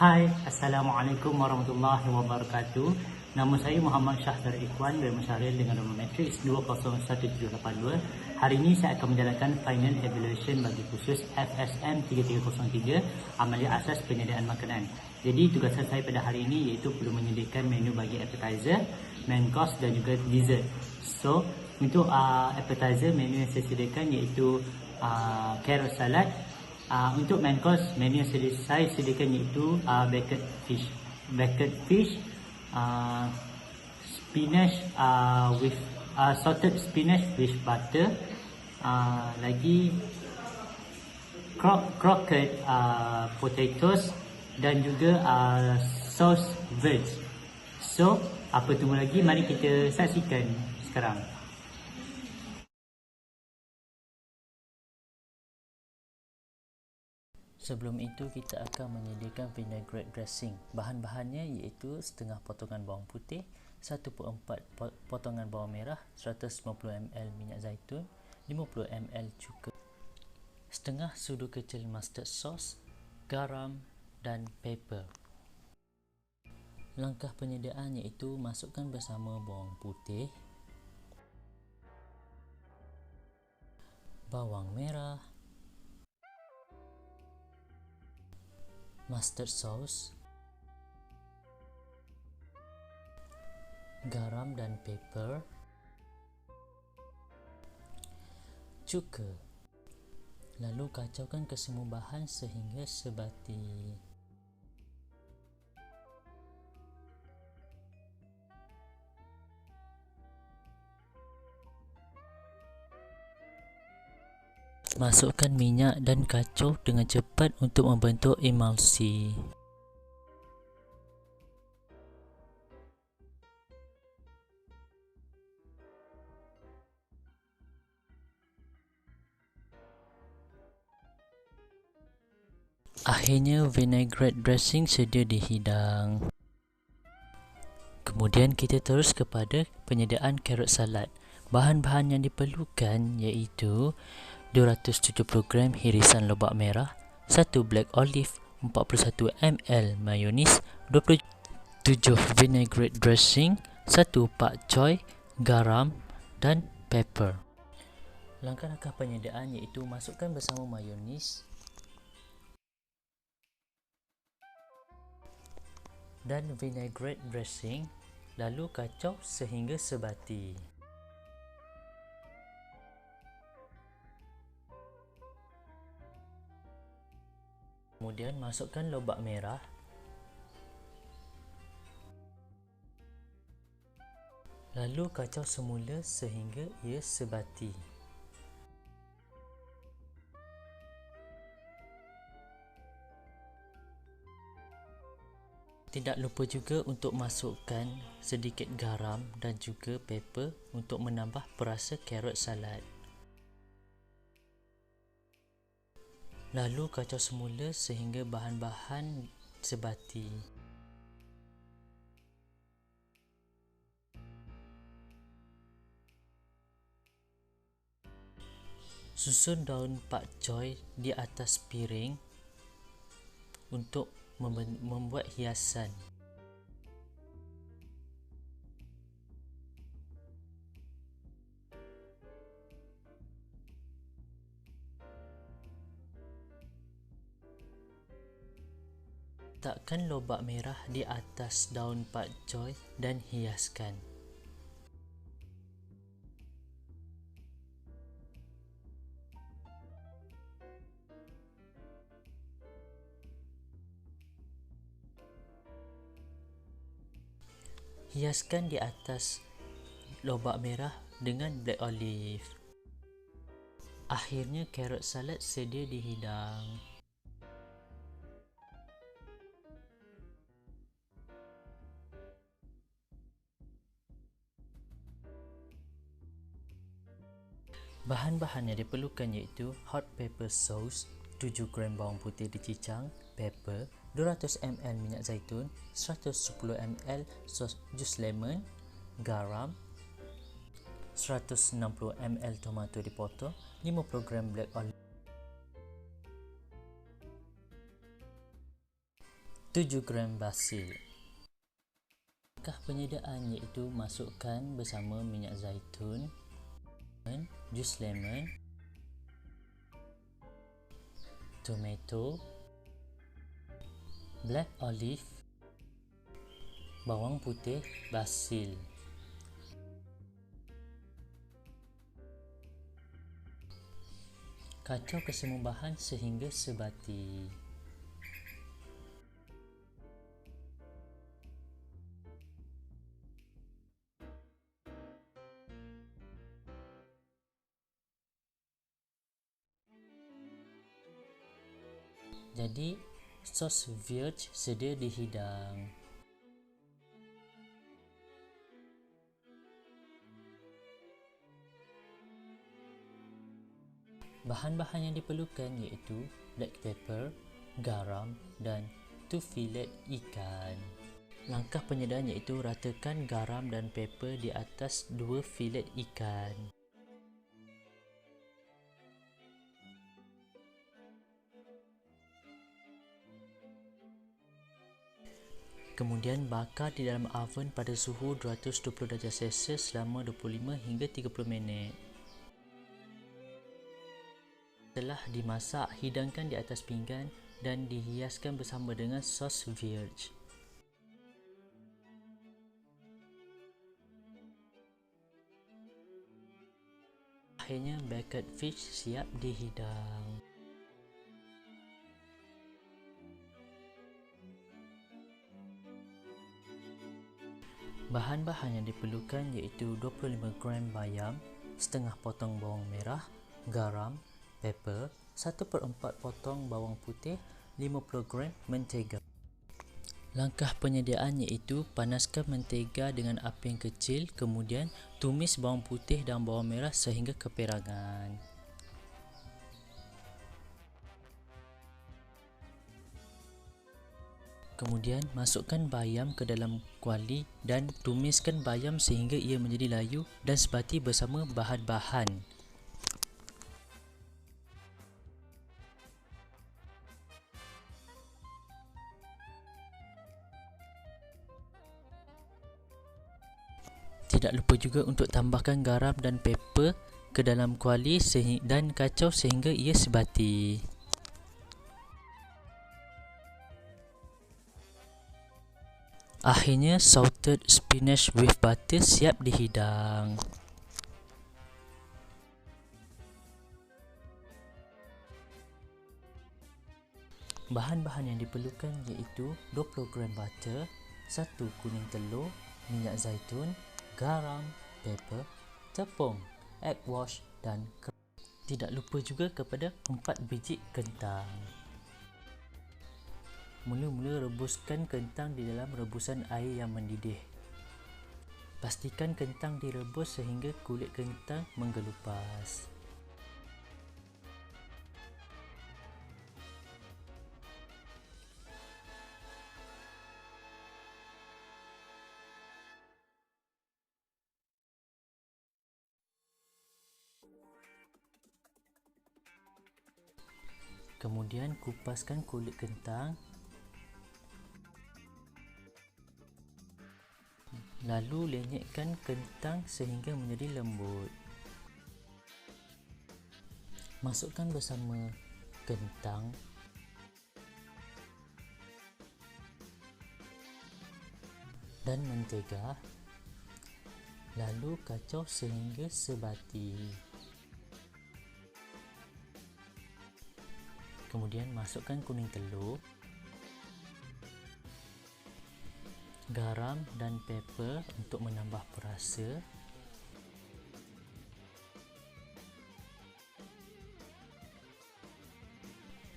Hai, Assalamualaikum warahmatullahi wabarakatuh. Nama saya Muhammad Syahzar Ikhwan bermusyahril dengan nombor matriks 201782. Hari ini saya akan menjalankan Final Evaluation bagi kursus FSM 3303, Amalia Asas Penyediaan Makanan. Jadi tugasan saya pada hari ini iaitu perlu menyediakan menu bagi appetizer, main course dan juga dessert. So, untuk appetizer, menu yang saya sediakan iaitu carrot salad. Untuk main course, menu yang saya sediakan iaitu baked fish, spinach with salted spinach with butter, lagi croquette potatoes dan juga sauce veg. So, apa tunggu lagi? Mari kita saksikan sekarang. Sebelum itu kita akan menyediakan vinaigrette dressing. Bahan-bahannya iaitu setengah potongan bawang putih, 1/4 potongan bawang merah, 150 ml minyak zaitun, 50 ml cuka, setengah sudu kecil mustard sauce, garam dan pepper. Langkah penyediaan iaitu masukkan bersama bawang putih, bawang merah, mustard sauce, garam dan pepper, cuka. Lalu kacaukan kesemua bahan sehingga sebati. Masukkan minyak dan kacau dengan cepat untuk membentuk emulsi. Akhirnya vinaigrette dressing sedia dihidang. Kemudian kita terus kepada penyediaan carrot salad. Bahan-bahan yang diperlukan iaitu 270 gram irisan lobak merah, 1 black olive, 41 ml mayonis, 27 vinaigrette dressing, 1 pak choy, garam dan pepper. Langkah-langkah penyediaan iaitu masukkan bersama mayonis dan vinaigrette dressing, lalu kacau sehingga sebati. Kemudian masukkan lobak merah, lalu kacau semula sehingga ia sebati. Tidak lupa juga untuk masukkan sedikit garam dan juga pepper untuk menambah perasa carrot salad. Lalu kacau semula sehingga bahan-bahan sebati. Susun daun pak choy di atas piring untuk membuat hiasan. Letakkan lobak merah di atas daun pak choy dan hiaskan. Hiaskan di atas lobak merah dengan black olive. Akhirnya carrot salad sedia dihidang. Bahan-bahan yang diperlukan iaitu hot pepper sauce, 7 gram bawang putih dicicang, pepper, 200 ml minyak zaitun, 110 ml sos jus lemon, garam, 160 ml tomato dipotong, 50 gram black olive, 7 gram basil. Langkah penyediaan iaitu masukkan bersama minyak zaitun, jus lemon, tomato, black olive, bawang putih, basil. Kacau kesemua bahan sehingga sebati. Jadi, sos Vierge sedia dihidang. Bahan-bahan yang diperlukan iaitu black pepper, garam dan 2 filet ikan. Langkah penyediaan iaitu ratakan garam dan pepper di atas 2 filet ikan. Kemudian bakar di dalam oven pada suhu 220 darjah Celsius selama 25 hingga 30 minit. Setelah dimasak, hidangkan di atas pinggan dan dihiaskan bersama dengan sos Vierge. Akhirnya, baked fish siap dihidang. Bahan-bahan yang diperlukan iaitu 25 gram bayam, setengah potong bawang merah, garam, pepper, 1/4 potong bawang putih, 50 gram mentega. Langkah penyediaan iaitu panaskan mentega dengan api yang kecil, kemudian tumis bawang putih dan bawang merah sehingga keperangan. Kemudian masukkan bayam ke dalam kuali dan tumiskan bayam sehingga ia menjadi layu dan sebati bersama bahan-bahan. Tidak lupa juga untuk tambahkan garam dan pepper ke dalam kuali dan kacau sehingga ia sebati. Akhirnya, salted spinach with butter siap dihidang. Bahan-bahan yang diperlukan iaitu 20 gram butter, 1 kuning telur, minyak zaitun, garam, pepper, tepung, egg wash dan tidak lupa juga kepada 4 biji kentang. Mula-mula rebuskan kentang di dalam rebusan air yang mendidih. Pastikan kentang direbus sehingga kulit kentang menggelupas. Kemudian kupaskan kulit kentang. Lalu lenyekkan kentang sehingga menjadi lembut. Masukkan bersama kentang, dan mentega. Lalu kacau sehingga sebati. Kemudian masukkan kuning telur, garam dan pepper untuk menambah perasa.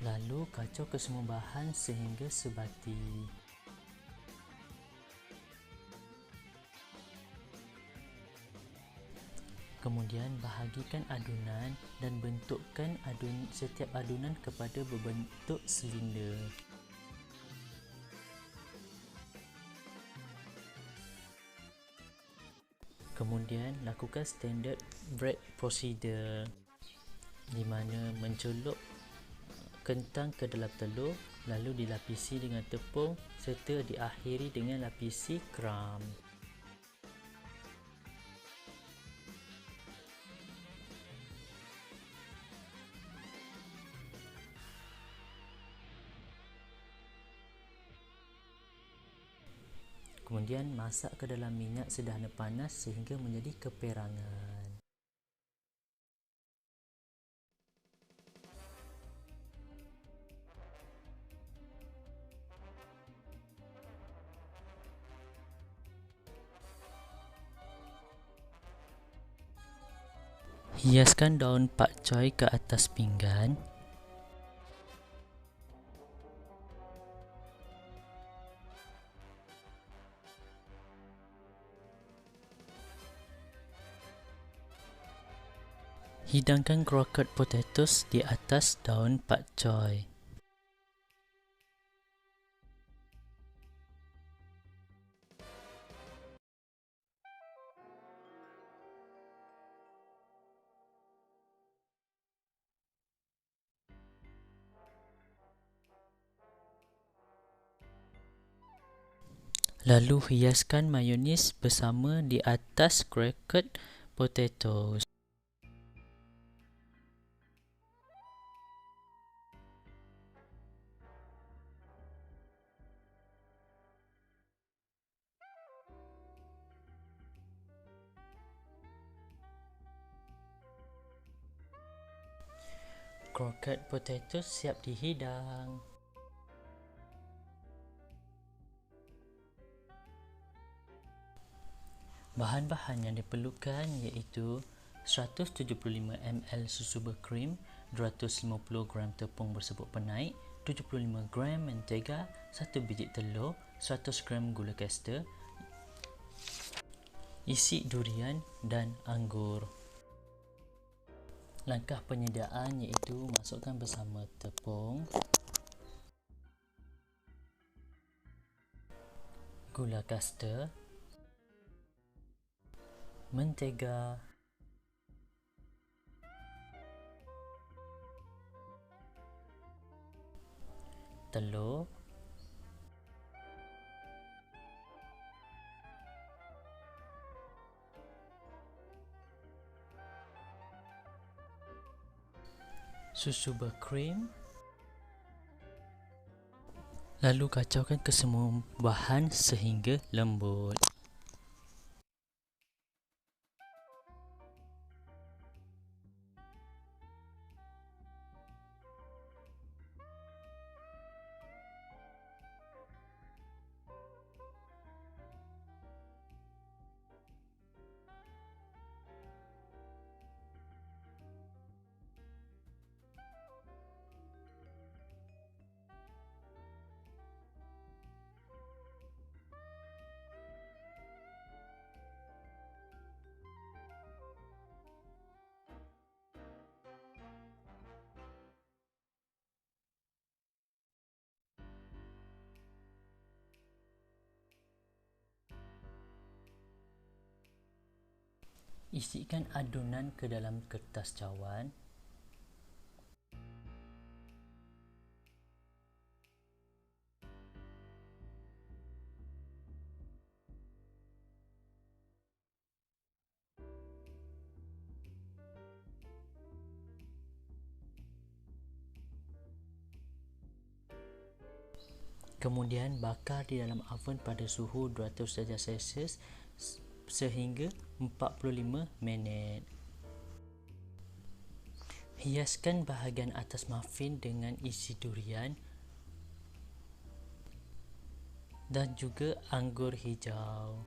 Lalu kacau kesemua bahan sehingga sebati. Kemudian bahagikan adunan dan bentukkan setiap adunan kepada berbentuk silinder. Kemudian lakukan standard bread procedure di mana mencelup kentang ke dalam telur, lalu dilapisi dengan tepung serta diakhiri dengan lapisi kram. Kemudian masak ke dalam minyak sederhana panas sehingga menjadi keperangan. Hiaskan daun pakcoy ke atas pinggan. Hidangkan croquette potatoes di atas daun pakcoy. Lalu hiaskan mayonis bersama di atas croquette potatoes. Croquette potatoes siap dihidang. Bahan-bahan yang diperlukan iaitu 175 ml susu berkrim, 250 gram tepung berseput penaik, 75 gram mentega, 1 biji telur, 100 gram gula caster, isi durian dan anggur. Langkah penyediaan iaitu masukkan bersama tepung, gula caster, mentega, telur, susu berkrim. Lalu kacaukan kesemua bahan sehingga lembut. Isikan adunan ke dalam kertas cawan. Kemudian bakar di dalam oven pada suhu 200 darjah Celsius sehingga 45 minit. Hiaskan bahagian atas muffin dengan isi durian dan juga anggur hijau.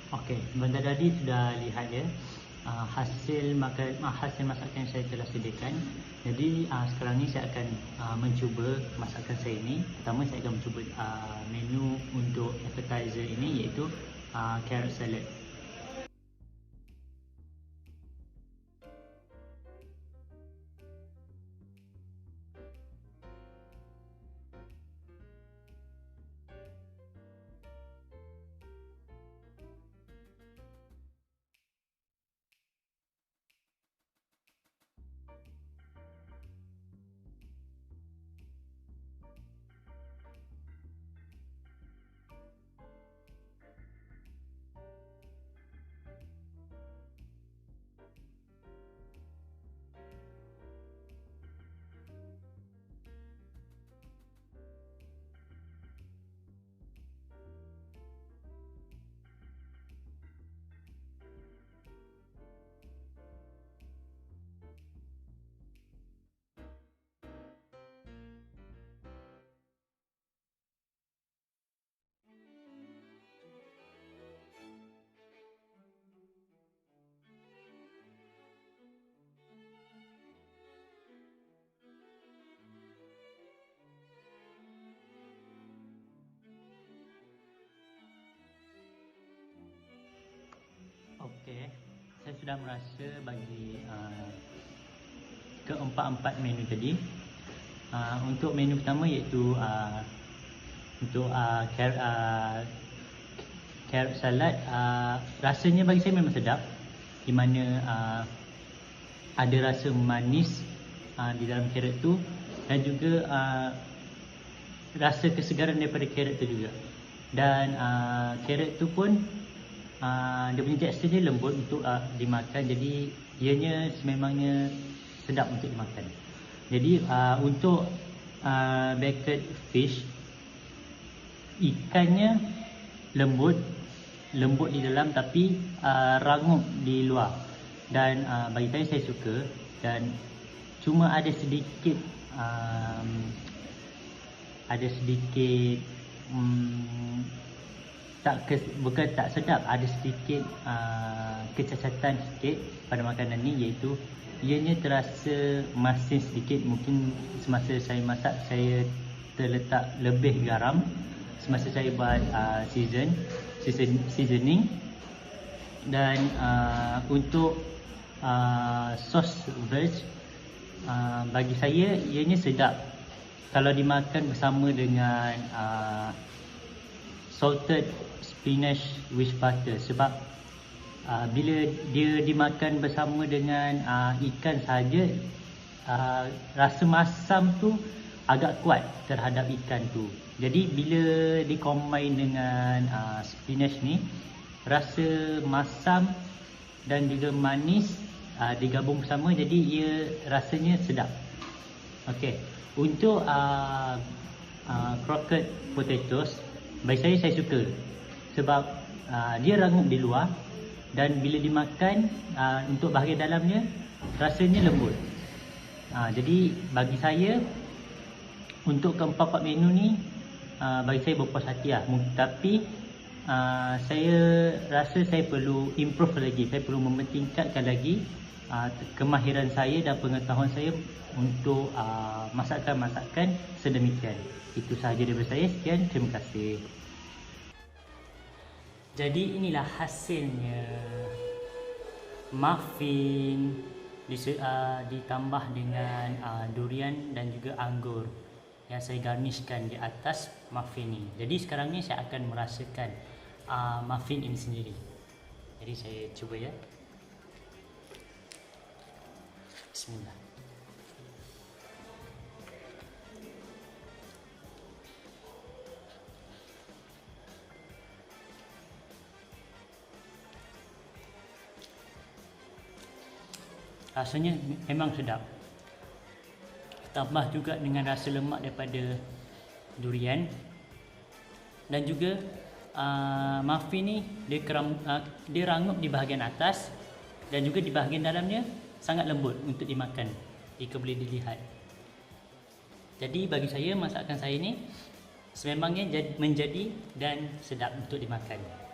Okey, sebentar tadi sudah lihat ya hasil masakan yang saya telah sediakan. Jadi sekarang ni saya akan mencuba masakan saya ini. Pertama saya akan mencuba menu untuk appetizer ini iaitu carrot salad. sudah merasa bagi keempat-empat menu tadi. Untuk menu pertama iaitu untuk carrot salad, rasanya bagi saya memang sedap, di mana ada rasa manis di dalam carrot tu, dan juga rasa kesegaran daripada carrot tu juga. Dan carrot tu pun dia punya tekstur dia lembut untuk dimakan, jadi ianya sememangnya sedap untuk dimakan. Jadi untuk baked fish, ikannya lembut di dalam tapi rangup di luar, dan bagi saya suka. Dan cuma ada sedikit bukan tak sedap, ada sedikit kecacatan sikit pada makanan ni, iaitu ianya terasa masin sedikit. Mungkin semasa saya masak saya terletak lebih garam semasa saya buat seasoning. Dan untuk sos veg, bagi saya ianya sedap kalau dimakan bersama dengan salted spinach with butter. Sebab bila dia dimakan bersama dengan ikan saja, rasa masam tu agak kuat terhadap ikan tu. Jadi bila di-combine dengan spinach ni, rasa masam dan juga manis digabung bersama, jadi ia rasanya sedap. Okey, untuk croquette potatoes, bagi saya suka sebab dia rangup di luar, dan bila dimakan untuk bahagian dalamnya rasanya lembut. Jadi bagi saya untuk keempat-empat menu ni bagi saya berpuas hati lah. Tapi saya rasa saya perlu improve lagi, saya perlu mementingkatkan lagi kemahiran saya dan pengetahuan saya untuk masakan-masakan sedemikian. Itu sahaja daripada saya. Sekian, terima kasih. Jadi inilah hasilnya muffin ditambah dengan durian dan juga anggur yang saya garnishkan di atas muffin ni. Jadi sekarang ni saya akan merasakan muffin ini sendiri. Jadi saya cuba ya. Bismillah. Rasanya memang sedap. Tambah juga dengan rasa lemak daripada durian, dan juga muffin ni dia rangup di bahagian atas, dan juga di bahagian dalamnya sangat lembut untuk dimakan jika boleh dilihat. Jadi bagi saya, masakan saya ni sememangnya menjadi dan sedap untuk dimakan.